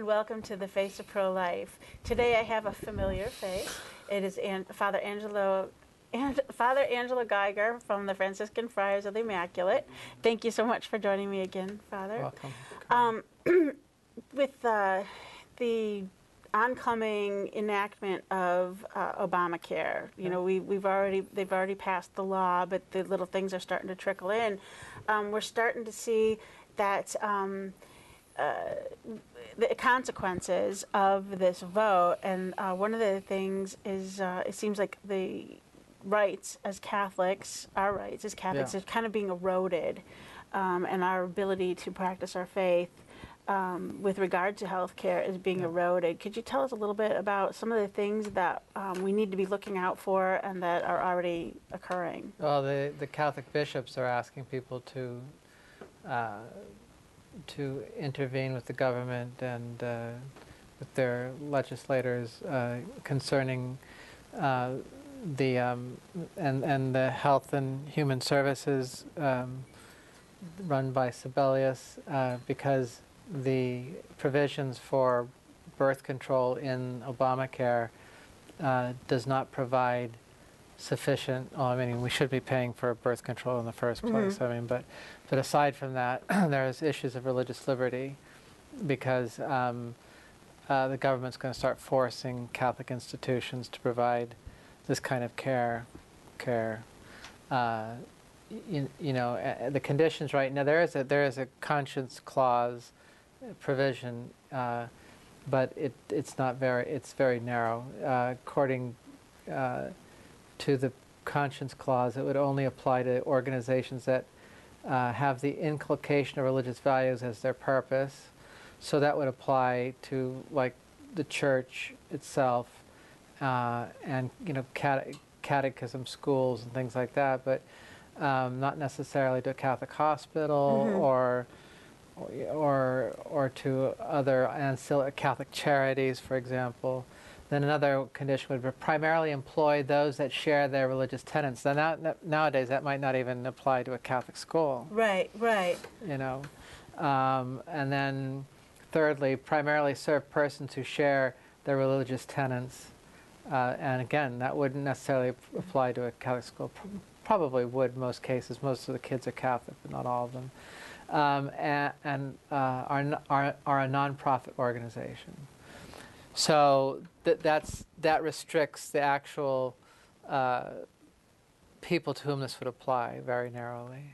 welcome to the Face of Pro-Life. Today I have a familiar face. It is Father Angelo Geiger from the Franciscan Friars of the Immaculate. Thank you so much for joining me again, Father. Welcome. With the oncoming enactment of Obamacare, you know, they've already passed the law, but the little things are starting to trickle in. We're starting to see that the consequences of this vote, and one of the things is it seems like the rights as Catholics, our rights as Catholics, is kind of being eroded, and our ability to practice our faith with regard to health care is being eroded. Could you tell us a little bit about some of the things that we need to be looking out for and that are already occurring? Well, the Catholic bishops are asking people to intervene with the government and with their legislators concerning the Health and Human Services run by Sebelius, because the provisions for birth control in Obamacare does not provide sufficient. Well, I mean, we should be paying for birth control in the first place. I mean, but aside from that, there's issues of religious liberty, because the government's going to start forcing Catholic institutions to provide this kind of care. You know, the conditions right now. There is a conscience clause provision, but it's not very. It's very narrow. According to the conscience clause, it would only apply to organizations that have the inculcation of religious values as their purpose. So that would apply to, like, the church itself, and, you know, catechism schools and things like that, but not necessarily to a Catholic hospital or to other ancillary Catholic charities, for example. Then another condition would be primarily employ those that share their religious tenets. Now, nowadays, that might not even apply to a Catholic school. Right. You know, and then thirdly, primarily serve persons who share their religious tenets. And again, that wouldn't necessarily apply to a Catholic school. Probably would in most cases. Most of the kids are Catholic, but not all of them. And are a non-profit organization. So that restricts the actual people to whom this would apply very narrowly.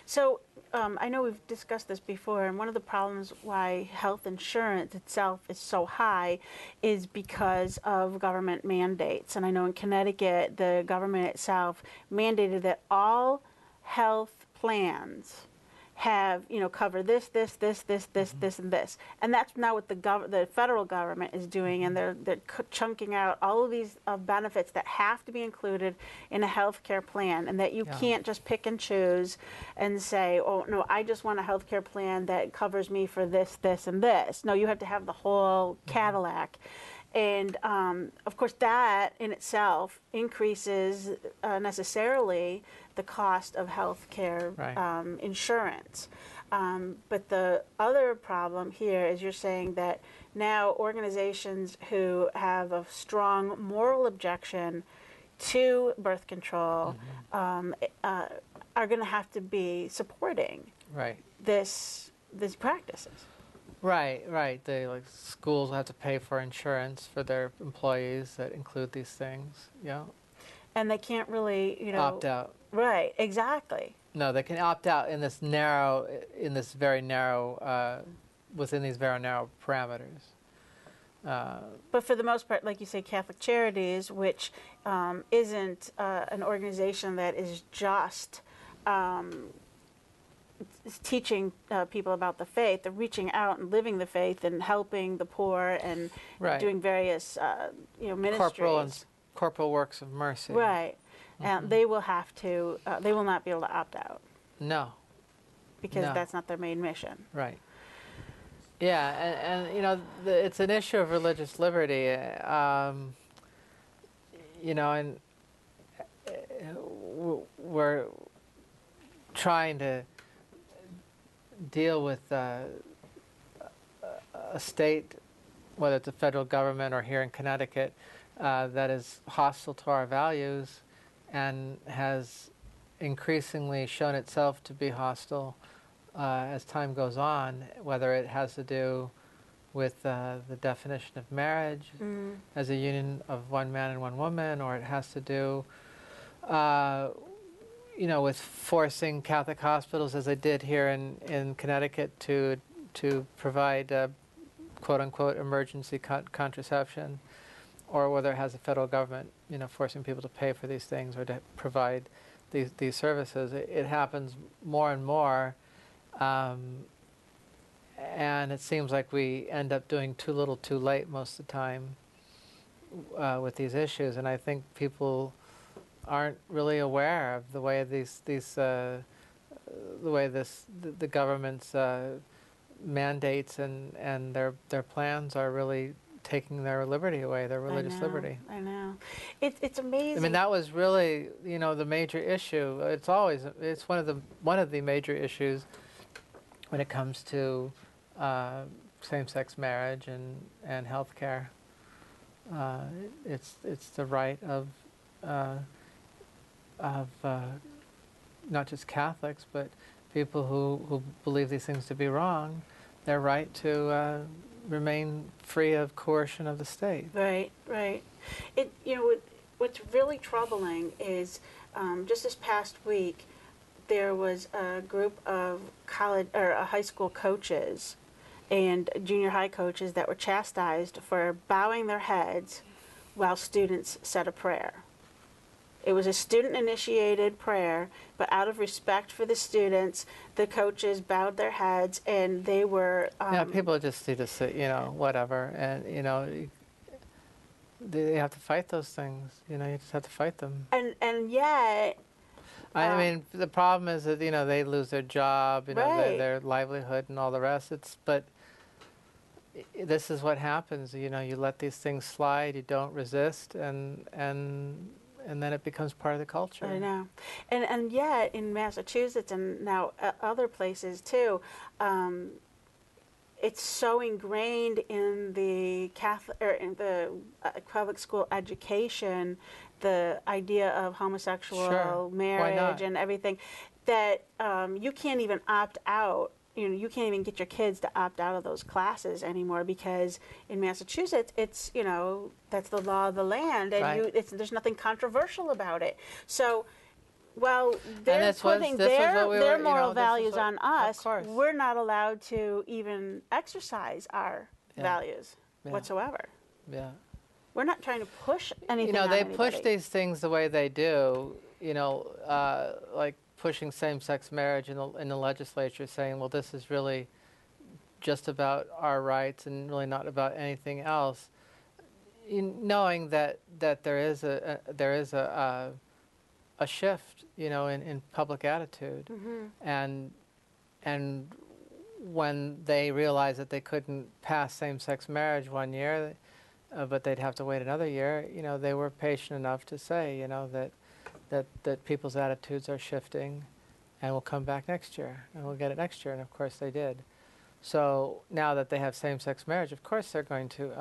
So I know we've discussed this before, and one of the problems why health insurance itself is so high is because of government mandates. And I know in Connecticut, the government itself mandated that all health plans have, you know, cover this, and this. And that's now what the federal government is doing, and they're chunking out all of these benefits that have to be included in a health care plan, and that you can't just pick and choose and say, oh, no, I just want a health care plan that covers me for this, and this. No, you have to have the whole Cadillac. And, of course, that in itself increases necessarily the cost of health care insurance. But the other problem here is you're saying that now organizations who have a strong moral objection to birth control are going to have to be supporting these practices. Right. They, like, schools have to pay for insurance for their employees that include these things. Yeah. And they can't really, you know, opt out. Right. Exactly. No, they can opt out in this very narrow, within these very narrow parameters. But for the most part, like you say, Catholic Charities, which isn't an organization that is just teaching people about the faith, they're reaching out and living the faith and helping the poor and doing various ministries. Corporal works of mercy. Right. And they will have to, they will not be able to opt out. No. Because that's not their main mission. Right. Yeah, and you know, it's an issue of religious liberty. You know, and we're trying to deal with a state, whether it's a federal government or here in Connecticut, that is hostile to our values and has increasingly shown itself to be hostile as time goes on, whether it has to do with the definition of marriage as a union of one man and one woman, or it has to do with forcing Catholic hospitals, as they did here in Connecticut, to provide quote-unquote emergency contraception, or whether it has the federal government, forcing people to pay for these things or to provide these services. It happens more and more, and it seems like we end up doing too little too late most of the time with these issues. And I think people aren't really aware of the way the government's mandates and their plans are really taking their liberty away, their religious liberty. I know. It's amazing. I mean, that was really, the major issue. It's one of the major issues when it comes to same-sex marriage and health care. It's the right of not just Catholics, but people who believe these things to be wrong, their right to remain free of coercion of the state. Right. What's really troubling is just this past week, there was a group of high school coaches and junior high coaches that were chastised for bowing their heads while students said a prayer. It was a student-initiated prayer, but out of respect for the students, the coaches bowed their heads, and they were... people just need to say, whatever, and, they have to fight those things. You just have to fight them. And yet... I mean, the problem is that, they lose their job, right. their livelihood and all the rest. But this is what happens. You let these things slide, you don't resist, and then it becomes part of the culture. I know. And yet in Massachusetts and now other places too, it's so ingrained in the Catholic or in the public school education, the idea of homosexual marriage and everything, that you can't even opt out. You can't even get your kids to opt out of those classes anymore, because in Massachusetts, it's, that's the law of the land, and there's nothing controversial about it. So, while they're putting their moral values on us, we're not allowed to even exercise our values whatsoever. Yeah. We're not trying to push anything on they anybody. push these things the way they do, like pushing same-sex marriage in the legislature, saying, well, this is really just about our rights and really not about anything else, knowing that there is a shift, in public attitude, and when they realized that they couldn't pass same-sex marriage one year, but they'd have to wait another year, they were patient enough to say, that people's attitudes are shifting, and we'll come back next year, and we'll get it next year, and of course they did. So now that they have same-sex marriage, of course they're going to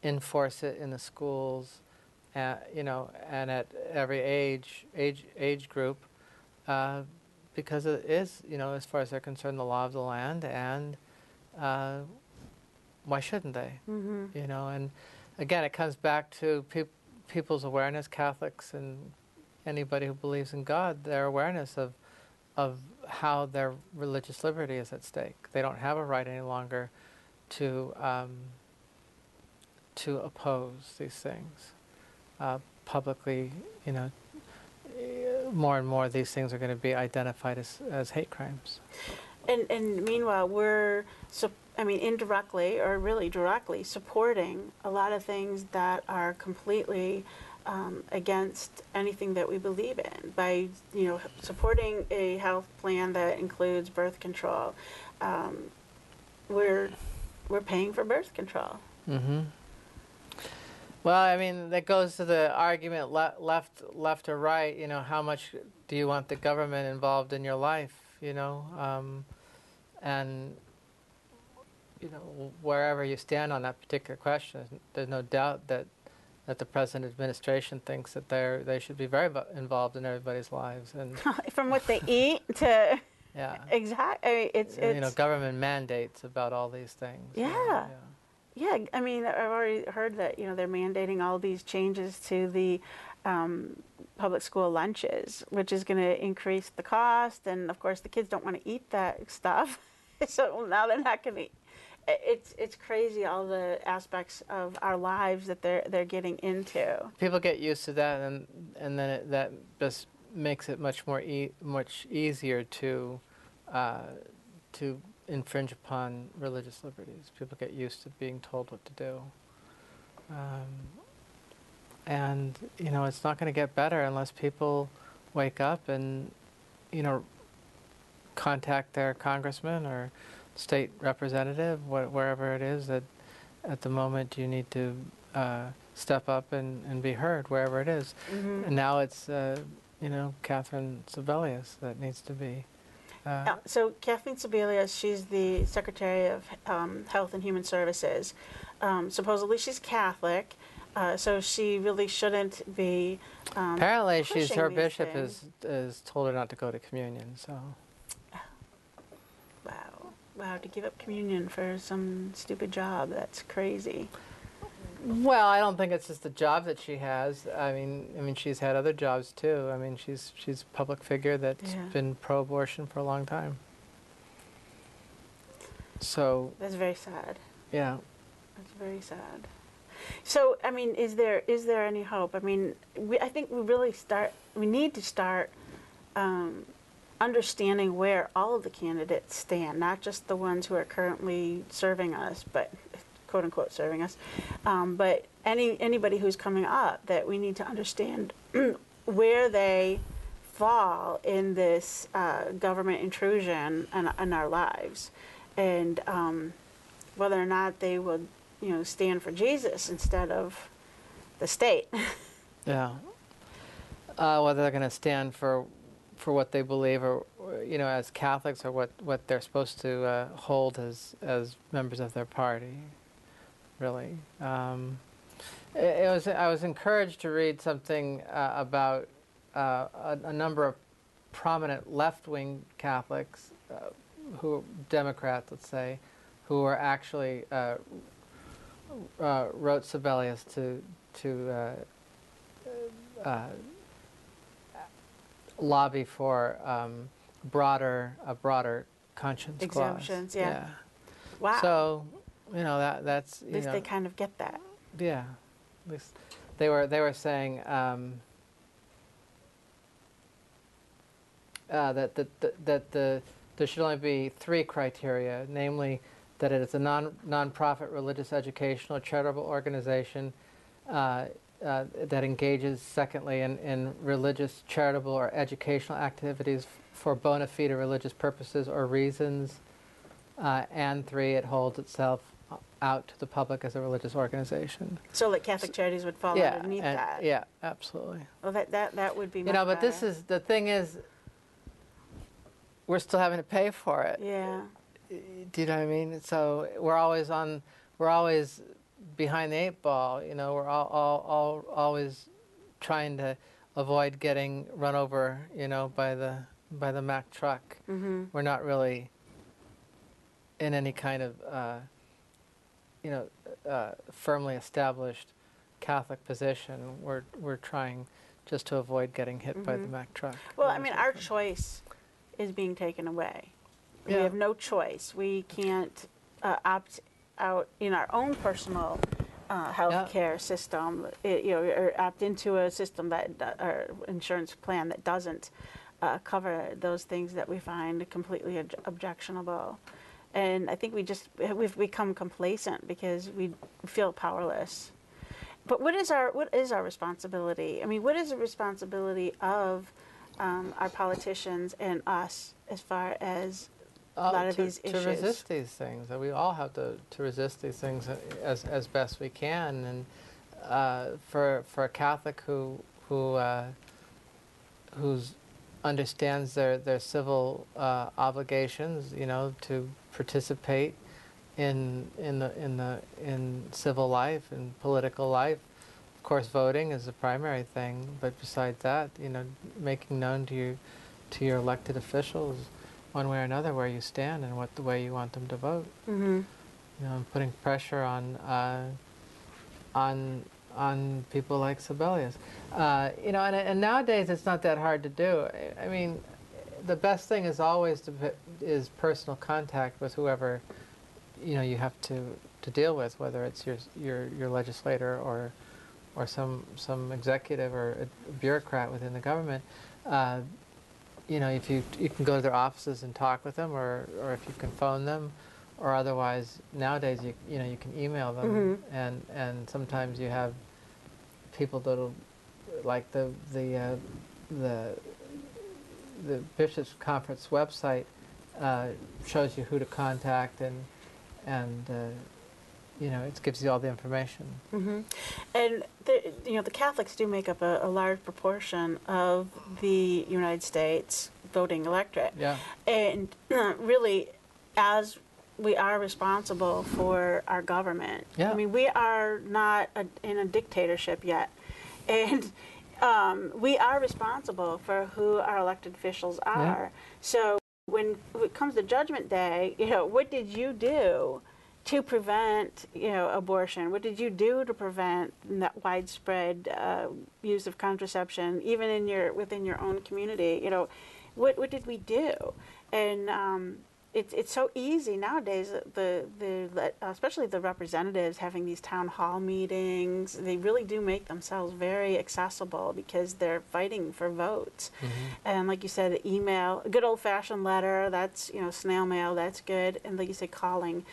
enforce it in the schools, and at every age group, because it is, as far as they're concerned, the law of the land, and why shouldn't they? And again, it comes back to people's awareness, Catholics and anybody who believes in God, their awareness of how their religious liberty is at stake. They don't have a right any longer to oppose these things publicly. More and more these things are going to be identified as hate crimes. And meanwhile, we're indirectly or really directly supporting a lot of things that are completely against anything that we believe in by, supporting a health plan that includes birth control. We're paying for birth control. Well, that goes to the argument left or right. How much do you want the government involved in your life? And wherever you stand on that particular question, there's no doubt that the present administration thinks that they should be very involved in everybody's lives, and From what they eat to yeah, exactly, it's government mandates about all these things. yeah. Yeah, I mean, I've already heard that, they're mandating all these changes to the public school lunches, which is going to increase the cost. And of course, the kids don't want to eat that stuff. So now they're not going to. It's crazy, all the aspects of our lives that they're getting into. People get used to that, and then that just makes it much easier to infringe upon religious liberties. People get used to being told what to do. And, it's not going to get better unless people wake up and, contact their congressman or state representative, wherever it is that at the moment you need to step up and be heard, wherever it is. Mm-hmm. And now it's, Catherine Sebelius that needs to be. So Kathleen Sebelius, she's the Secretary of Health and Human Services. Supposedly she's Catholic, so she really shouldn't be. Apparently, her bishop has told her not to go to communion. So. Wow! To give up communion for some stupid job—that's crazy. Well, I don't think it's just the job that she has. I mean, she's had other jobs too. I mean, she's a public figure that's been pro-abortion for a long time. So that's very sad. Yeah. That's very sad. So, I mean, is there any hope? I mean, I think we need to start understanding where all of the candidates stand, not just the ones who are currently serving us, but quote unquote serving us, but anybody who's coming up, that we need to understand where they fall in this government intrusion in our lives, and whether or not they would stand for Jesus instead of the state. Yeah. Whether they're going to stand for what they believe, or as Catholics, or what they're supposed to hold as members of their party. Really, I was encouraged to read something about a number of prominent left-wing Catholics, who Democrats, let's say, who were actually wrote Sebelius to lobby for a broader conscience exemptions. clause. Yeah. Wow. So. That's. At least they kind of get that. Yeah, at least they were saying that there should only be 3 criteria, namely that it is a non-profit religious, educational, charitable organization that engages, secondly, in religious, charitable, or educational activities for bona fide religious purposes or reasons, and 3, it holds itself out to the public as a religious organization. So like Catholic Charities would fall underneath that. Yeah, absolutely. Well, that would be much but better. the thing is, we're still having to pay for it. Yeah. Do you know what I mean? So we're always behind the 8 ball. We're all always trying to avoid getting run over, by the Mack truck. Mm-hmm. We're not really in any kind of firmly established Catholic position. We're trying just to avoid getting hit by the Mack truck. Well, I mean, our choice is being taken away. Yeah. We have no choice. We can't opt out in our own personal health care system, or opt into a system or insurance plan that doesn't cover those things that we find completely objectionable. And I think we've become complacent because we feel powerless. But what is our responsibility? I mean, what is the responsibility of our politicians and us as far as a lot of these issues? To resist these things. We all have to resist these things as best we can. And for a Catholic who understands their civil obligations, to participate in civil life and political life. Of course, voting is the primary thing, but besides that, making known to your elected officials, one way or another, where you stand and what the way you want them to vote. Mm-hmm. And putting pressure on people like Sebelius. And nowadays it's not that hard to do. I mean, the best thing is always is personal contact with whoever you have to deal with, whether it's your legislator or some executive or a bureaucrat within the government. If you can go to their offices and talk with them, or if you can phone them, or otherwise nowadays you can email them, mm-hmm. and sometimes you have people that'll, like the Bishops' Conference website shows you who to contact, and it gives you all the information. Mm-hmm. And the Catholics do make up a large proportion of the United States voting electorate. Yeah. And really, as we are responsible for our government. Yeah. I mean, we are not in a dictatorship yet. And we are responsible for who our elected officials are. Yeah. So when it comes to Judgment Day, what did you do to prevent, abortion? What did you do to prevent that widespread use of contraception, even within your own community? What did we do? And it's so easy nowadays. Especially the representatives having these town hall meetings, they really do make themselves very accessible because they're fighting for votes. Mm-hmm. And like you said, email, a good old-fashioned letter, that's snail mail, that's good. And like you said, calling.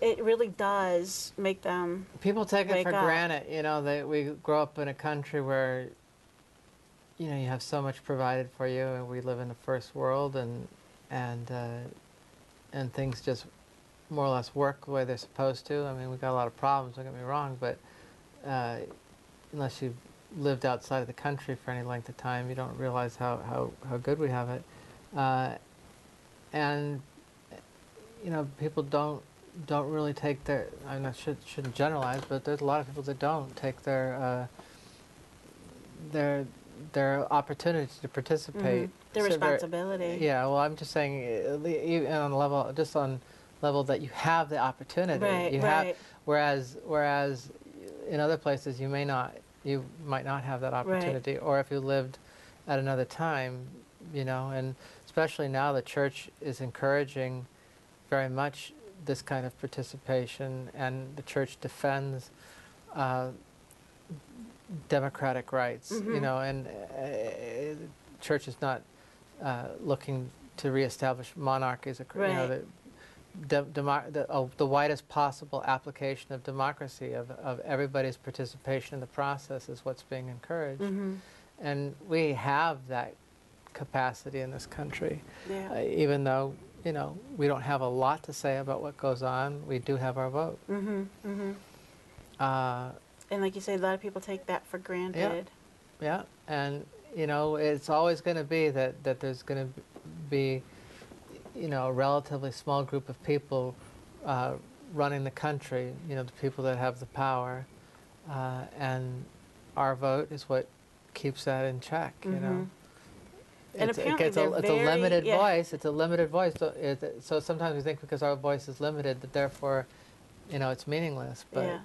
It really does make them. People take it for up. Granted, we grow up in a country where you have so much provided for you, and we live in the first world, and things just more or less work the way they're supposed to. I mean, we've got a lot of problems, don't get me wrong, but unless you've lived outside of the country for any length of time, you don't realize how good we have it. And people don't really take their. I shouldn't generalize, but there's a lot of people that don't take their opportunity to participate. Mm-hmm. Their responsibility. Yeah, well, I'm just saying, even on level that you have the opportunity. Right, you right. have, whereas in other places you might not have that opportunity, right. Or if you lived at another time, and especially now the Church is encouraging very much this kind of participation, and the Church defends democratic rights, mm-hmm. And the Church is not looking to reestablish monarchies. Right. The widest possible application of democracy, of everybody's participation in the process, is what's being encouraged. Mm-hmm. And we have that capacity in this country. Yeah. Even though, we don't have a lot to say about what goes on, we do have our vote. Mm-hmm. Mm-hmm. And like you say, a lot of people take that for granted. Yeah. And, it's always going to be that there's going to be, a relatively small group of people running the country, the people that have the power. And our vote is what keeps that in check, mm-hmm. And It's a limited voice. It's a limited voice. So sometimes we think because our voice is limited that therefore, it's meaningless. But yeah.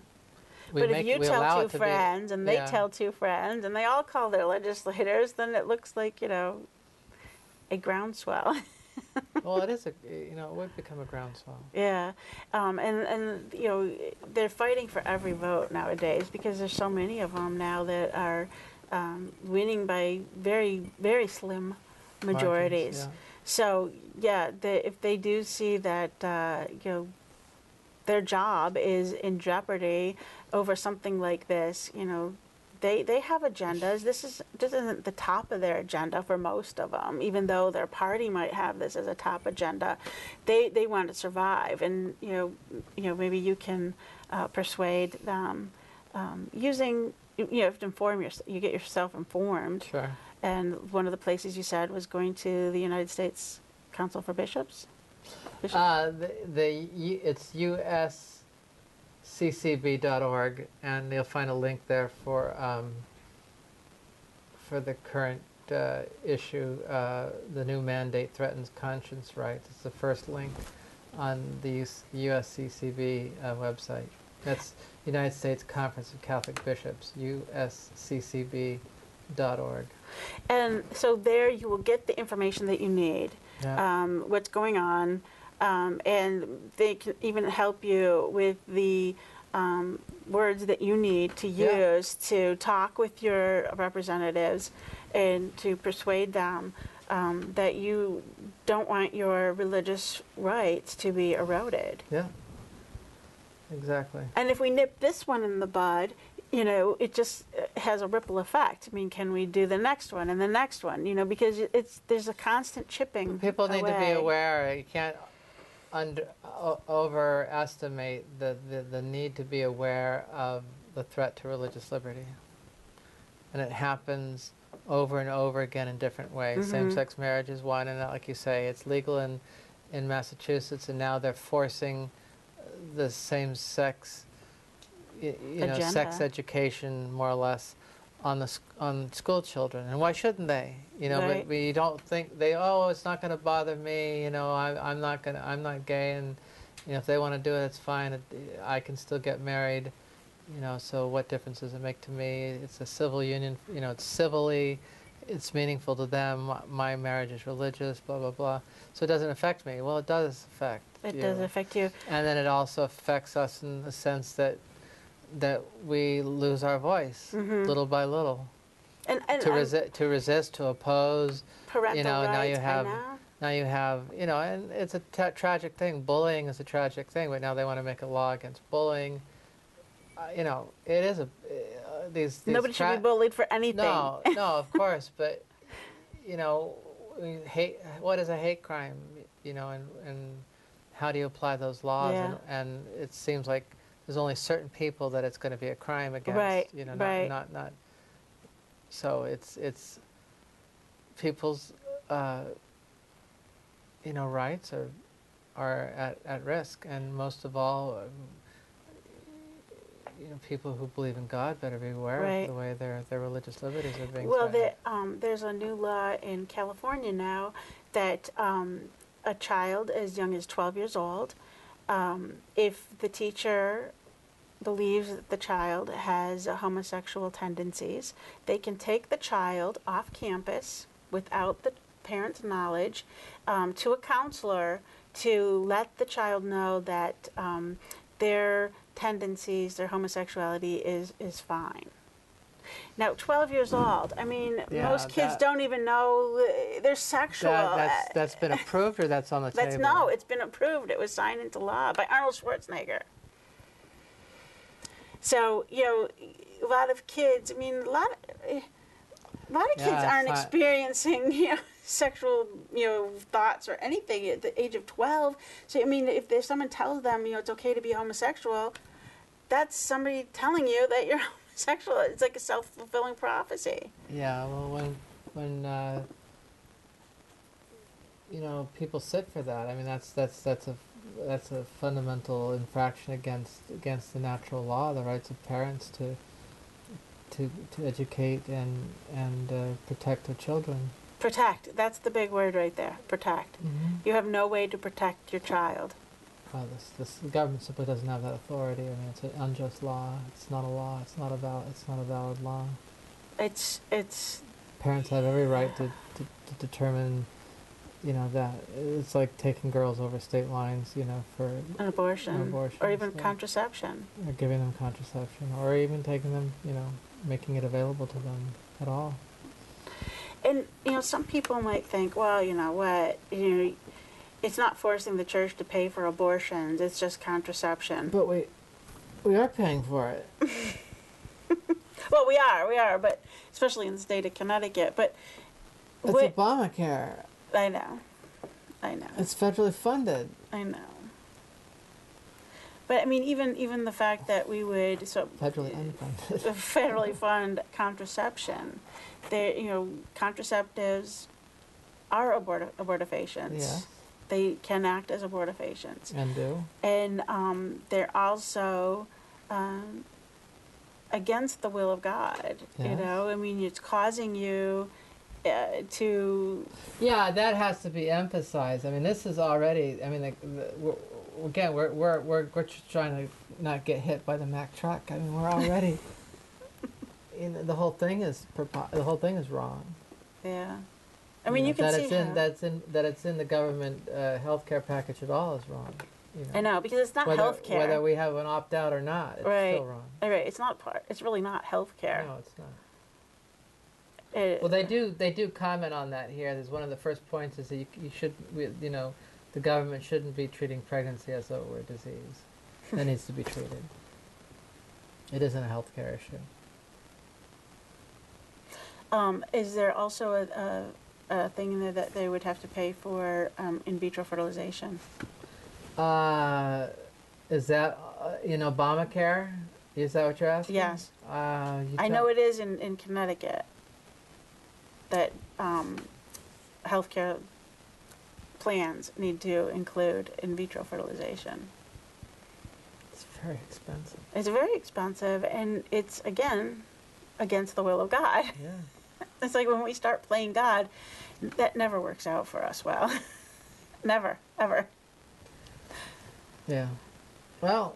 But if you tell two friends and they tell two friends and they all call their legislators, then it looks like a groundswell. Well, it is it would become a groundswell. Yeah, and they're fighting for every vote nowadays because there's so many of them now that are winning by very, very slim majorities. Margins, yeah. So if they do see that their job is in jeopardy over something like this, they have agendas. This isn't the top of their agenda for most of them, even though their party might have this as a top agenda. They want to survive, and maybe you can persuade them using. You have to inform yourself. You get yourself informed. Sure. And one of the places you said was going to the United States Council for Bishops. It's USCCB.org, and you'll find a link there for the current issue. The new mandate threatens conscience rights. It's the first link on the USCCB website. That's United States Conference of Catholic Bishops, USCCB.org. And so there you will get the information that you need, Yeah. what's going on, and they can even help you with the words that you need to use to talk with your representatives and to persuade them that you don't want your religious rights to be eroded. Yeah, exactly. And if we nip this one in the bud, it just has a ripple effect. I mean, can we do the next one and the next one? Because there's a constant chipping. People need to be away. aware. You can't overestimate the need to be aware of the threat to religious liberty. And it happens over and over again in different ways. Mm-hmm. Same-sex marriage is one, and like you say, it's legal in Massachusetts, and now they're forcing the same-sex, sex education, more or less, on school children. And why shouldn't they? Right. But we don't think it's not going to bother me. I'm not gay, and if they want to do it, it's fine. I can still get married. So what difference does it make to me? It's a civil union. It's meaningful to them. My marriage is religious. Blah blah blah. So it doesn't affect me. Well, it does affect you. It does affect you. And then it also affects us in the sense that we lose our voice little by little. And to resist, to oppose. Parental rights. Now you have, and it's a tragic thing. Bullying is a tragic thing, but now they want to make a law against bullying. It is these nobody should be bullied for anything. No, of course, but hate. What is a hate crime? And how do you apply those laws? Yeah. And it seems like there's only certain people that it's going to be a crime against. Right. Not. So it's people's rights are at risk, and most of all. People who believe in God better be aware of the way their religious liberties are being threatened. Well, there's a new law in California now that a child as young as 12 years old, if the teacher believes that the child has homosexual tendencies, they can take the child off campus without the parent's knowledge to a counselor to let the child know that their tendencies, their homosexuality is fine. Now, 12 years old, I mean, most kids don't even know they're sexual. That's been approved, or that's on the table? No, it's been approved. It was signed into law by Arnold Schwarzenegger. So, a lot of kids, a lot of kids aren't experiencing, sexual, thoughts or anything at the age of 12. So, if there's someone tells them, it's okay to be homosexual, that's somebody telling you that you're homosexual. It's like a self-fulfilling prophecy. Yeah, well, when people sit for that, that's a fundamental infraction against the natural law, the rights of parents to educate and protect their children. Protect. That's the big word right there. Protect. Mm-hmm. You have no way to protect your child. Well, the government simply doesn't have that authority. It's an unjust law. It's not a law. It's not a valid law. It's. Parents have every right to determine, that it's like taking girls over state lines, for An abortion. Or even contraception. Or giving them contraception, or even taking them, making it available to them at all. And, some people might think, well, it's not forcing the church to pay for abortions, it's just contraception. But we are paying for it. Well, we are, but especially in the state of Connecticut. But it's Obamacare. I know. It's federally funded. I know. But even the fact that we would federally unfunded. Federally fund contraception, contraceptives are abortifacients. Yeah. They can act as abortifacients. And do. And they're also against the will of God. You Yes. know, I mean, it's causing you to. Yeah, that has to be emphasized. I mean, this is already. I mean, we're just trying to not get hit by the Mack truck. I mean, we're already. The whole thing is wrong. Yeah. I mean, you can that see it's in how. that it's in the government healthcare package at all is wrong. You know. I know, because it's not healthcare. Whether we have an opt out or not, it's Right. still wrong. Right. It's not part. It's really not healthcare. No, it's not. Well, they do comment on that here. There's one of the first points is that you should, the government shouldn't be treating pregnancy as though it were a disease. That needs to be treated. It isn't a healthcare issue. Is there also a thing in there that they would have to pay for in vitro fertilization? Is that in Obamacare? Is that what you're asking? Yes. I know it is in Connecticut that healthcare plans need to include in vitro fertilization. It's very expensive. It's very expensive, and it's, again, against the will of God. Yeah. It's like when we start playing God, that never works out for us well. Never, ever. Yeah. Well,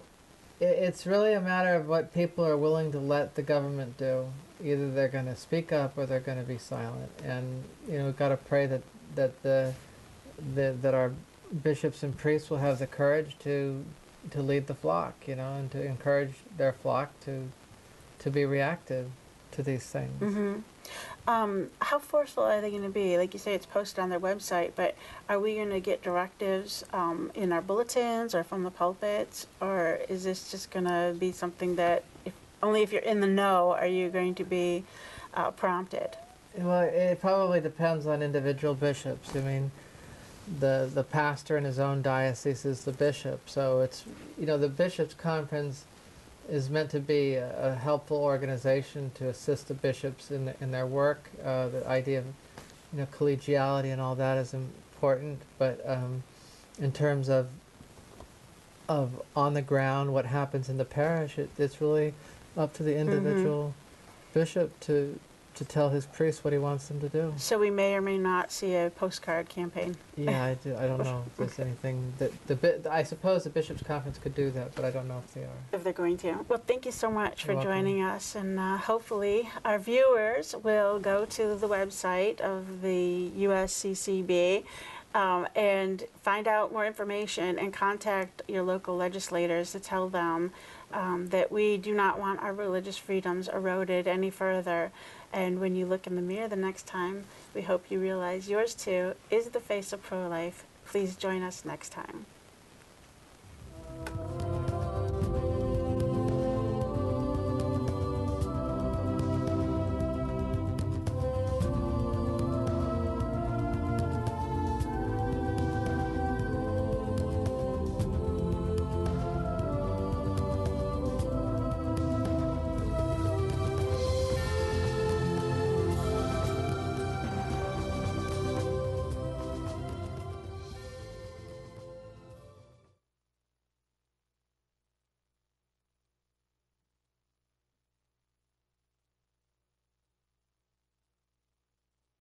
it's really a matter of what people are willing to let the government do. Either they're going to speak up or they're going to be silent. And we've got to pray that our bishops and priests will have the courage to lead the flock, and to encourage their flock to be reactive to these things. Mm-hmm. How forceful are they going to be? Like you say, it's posted on their website, but are we going to get directives in our bulletins or from the pulpits, or is this just going to be something that only if you're in the know are you going to be prompted? Well, it probably depends on individual bishops. I mean, the pastor in his own diocese is the bishop, so it's the bishops' conference is meant to be a helpful organization to assist the bishops in their work. The idea of collegiality and all that is important, but in terms of on the ground, what happens in the parish, it's really up to the individual bishop to tell his priest what he wants them to do. So we may or may not see a postcard campaign. Yeah, I don't know if there's anything that I suppose the bishops' conference could do that, but I don't know if they are. If they're going to. Well, thank you so much for You're welcome. joining us, and hopefully our viewers will go to the website of the USCCB and find out more information and contact your local legislators to tell them that we do not want our religious freedoms eroded any further. And when you look in the mirror the next time, we hope you realize yours too is the face of pro-life. Please join us next time.